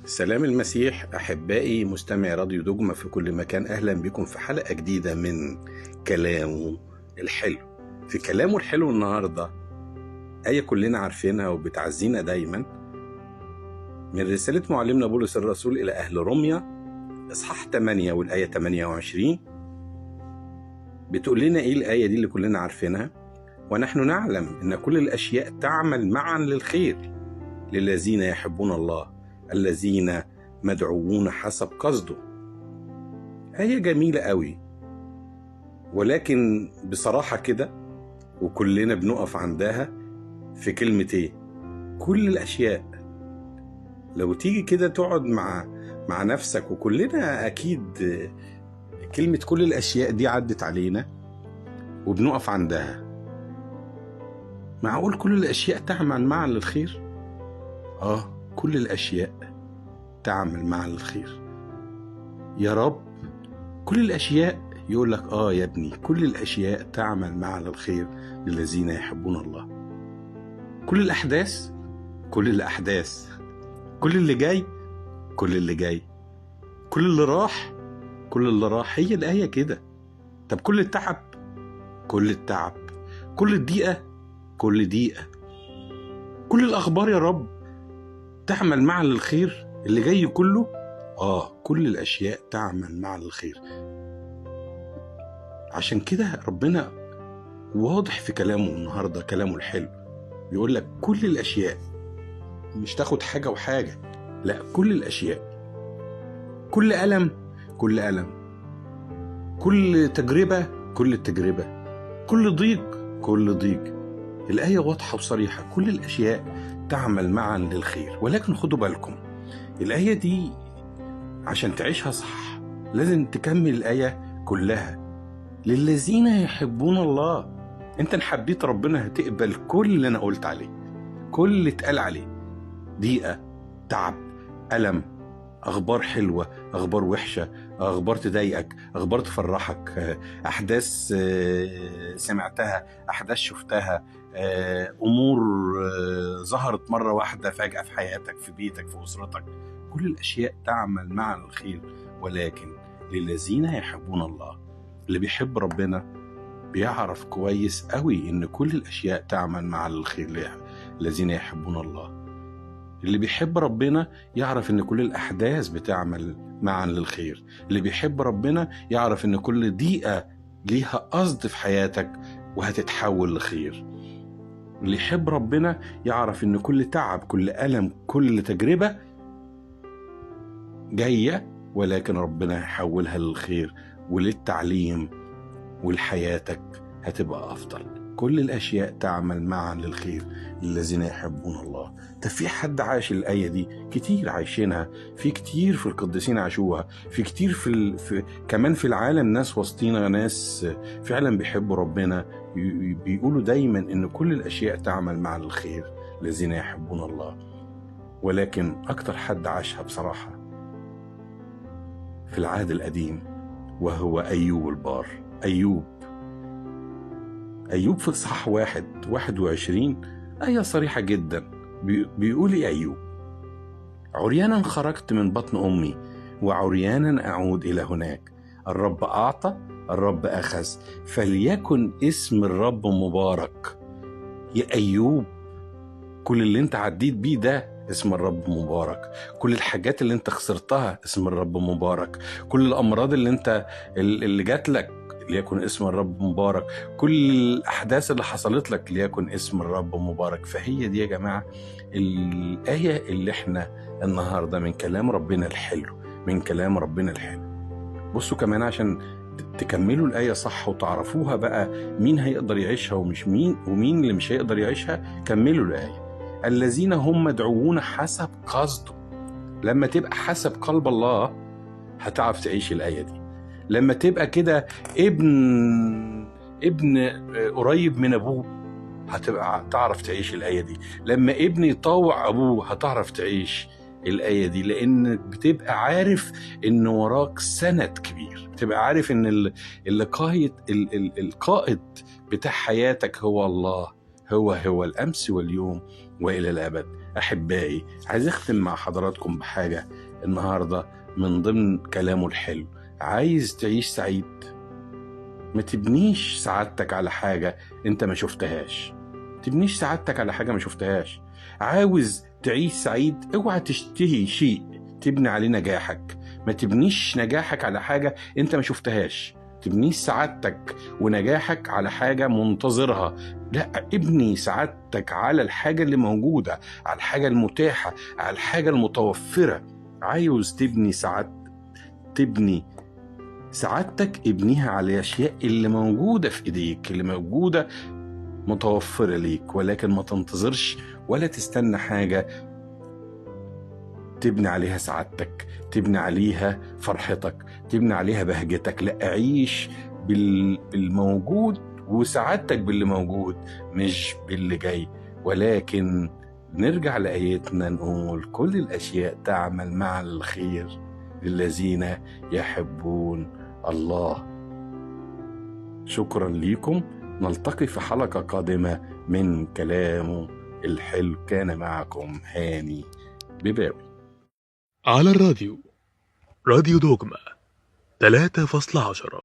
سلام المسيح أحبائي مستمعي راديو دوجما في كل مكان. أهلا بكم في حلقة جديدة من كلامه الحلو. في كلامه الحلو النهاردة آية كلنا عارفينها وبتعزينا دايما من رسالة معلمنا بولس الرسول إلى أهل روميا إصحاح 8 والآية 28. بتقول لنا إيه الآية دي اللي كلنا عارفينها؟ ونحن نعلم أن كل الأشياء تعمل معا للخير للذين يحبون الله الذين مدعوون حسب قصده. هي جميلة قوي، ولكن بصراحة كده وكلنا بنقف عندها في كلمة ايه؟ كل الأشياء. لو تيجي كده تقعد مع نفسك، وكلنا أكيد كلمة كل الأشياء دي عدت علينا وبنقف عندها. معقول كل الأشياء تعمل معا للخير؟ كل الأشياء تعمل معا للخير. يا رب كل الأشياء؟ يقول لك يا ابني كل الأشياء تعمل معا للخير للذين يحبون الله. كل الأحداث، كل الأحداث، كل اللي جاي، كل اللي جاي، كل اللي راح، كل اللي راح. هي الآية كده. طب كل التعب، كل التعب، كل الضيقة، كل ضيقة، كل الأخبار يا رب تعمل معا للخير اللي جاي كله. كل الأشياء تعمل معا للخير. عشان كده ربنا واضح في كلامه النهاردة، كلامه الحلو، بيقول لك كل الأشياء، مش تاخد حاجة وحاجة، لا، كل الأشياء. كل ألم، كل ألم، كل تجربة، كل تجربة، كل ضيق، كل ضيق. الآية واضحة وصريحة، كل الأشياء تعمل معا للخير. ولكن خدوا بالكم، الآية دي عشان تعيشها صح لازم تكمل الآية كلها. للذين يحبون الله. انت ان حبيت ربنا هتقبل كل اللي انا قلت عليه، كل اللي اتقال عليه. ضيقة، تعب، ألم، أخبار حلوة، أخبار وحشة، أخبار تضايقك، أخبار تفرحك، أحداث سمعتها، أحداث شفتها، أمور ظهرت مرة واحدة فجأة في حياتك، في بيتك، في أسرتك. كل الأشياء تعمل معا الخير، ولكن للذين يحبون الله. اللي بيحب ربنا بيعرف كويس قوي إن كل الأشياء تعمل معا الخير للذين يحبون الله. اللي بيحب ربنا يعرف إن كل الأحداث بتعمل معا للخير. اللي بيحب ربنا يعرف إن كل ضيقة ليها قصد في حياتك وهتتحول لخير. اللي يحب ربنا يعرف إن كل تعب، كل ألم، كل تجربة جاية، ولكن ربنا يحولها للخير وللتعليم، ولحياتك هتبقى أفضل. كل الأشياء تعمل معا للخير للذين يحبون الله. طب في حد عاش الآية دي؟ كتير عايشينها، في كتير في القديسين عاشوها، في كتير كمان في العالم ناس وسطينا، ناس فعلا بيحبوا ربنا، بيقولوا دايما إن كل الأشياء تعمل معا للخير للذين يحبون الله. ولكن أكتر حد عاشها بصراحة في العهد القديم وهو أيوب البار. أيوب في إصحاح 21 آية صريحة جدا. بيقول يا أيوب: عريانا خرجت من بطن أمي وعريانا أعود إلى هناك. الرب أعطى، الرب أخذ، فليكن اسم الرب مبارك. يا أيوب، كل اللي انت عديت بيه ده اسم الرب مبارك. كل الحاجات اللي انت خسرتها اسم الرب مبارك. كل الأمراض اللي جات لك ليكن اسم الرب مبارك. كل الأحداث اللي حصلت لك ليكن اسم الرب مبارك. فهي دي يا جماعة الآية اللي احنا النهاردة من كلام ربنا الحلو، من كلام ربنا الحلو. بصوا كمان عشان تكملوا الآية صح وتعرفوها بقى مين هيقدر يعيشها ومش مين، ومين اللي مش هيقدر يعيشها. كملوا الآية: الذين هم مدعوون حسب قصده. لما تبقى حسب قلب الله هتعرف تعيش الآية دي. لما تبقى كده ابن قريب من أبوه هتبقى تعرف تعيش الآية دي. لما ابن يطاوع أبوه هتعرف تعيش الآية دي، لأن بتبقى عارف إن وراك سند كبير. بتبقى عارف إن القائد بتاع حياتك هو الله، هو الأمس واليوم وإلى الأبد. أحبائي، عايز أختم مع حضراتكم بحاجة النهاردة من ضمن كلامه الحلو. عايز تعيش سعيد؟ ما تبنيش سعادتك على حاجة انت ما شفتهاش. تبنيش سعادتك على حاجة ما شفتهاش. عاوز تعيش سعيد؟ اوعى تشتهي شيء تبني عليه نجاحك. ما تبنيش نجاحك على حاجة انت ما شفتهاش. تبنيش سعادتك ونجاحك على حاجة منتظرها. لا، ابني سعادتك على الحاجة اللي موجودة، على الحاجة المتاحة، على الحاجة المتوفرة. عاوز تبني سعادتك، ابنيها على الأشياء اللي موجودة في إيديك، اللي موجودة متوفرة ليك، ولكن ما تنتظرش ولا تستنى حاجة تبني عليها سعادتك، تبني عليها فرحتك، تبني عليها بهجتك. لا، أعيش بالموجود وسعادتك باللي موجود مش باللي جاي. ولكن نرجع لآيتنا نقول كل الأشياء تعمل مع الخير للذين يحبون الله. شكرا ليكم، نلتقي في حلقة قادمة من كلامه الحلو. كان معكم هاني بباوي على الراديو، راديو دوجما 3.10.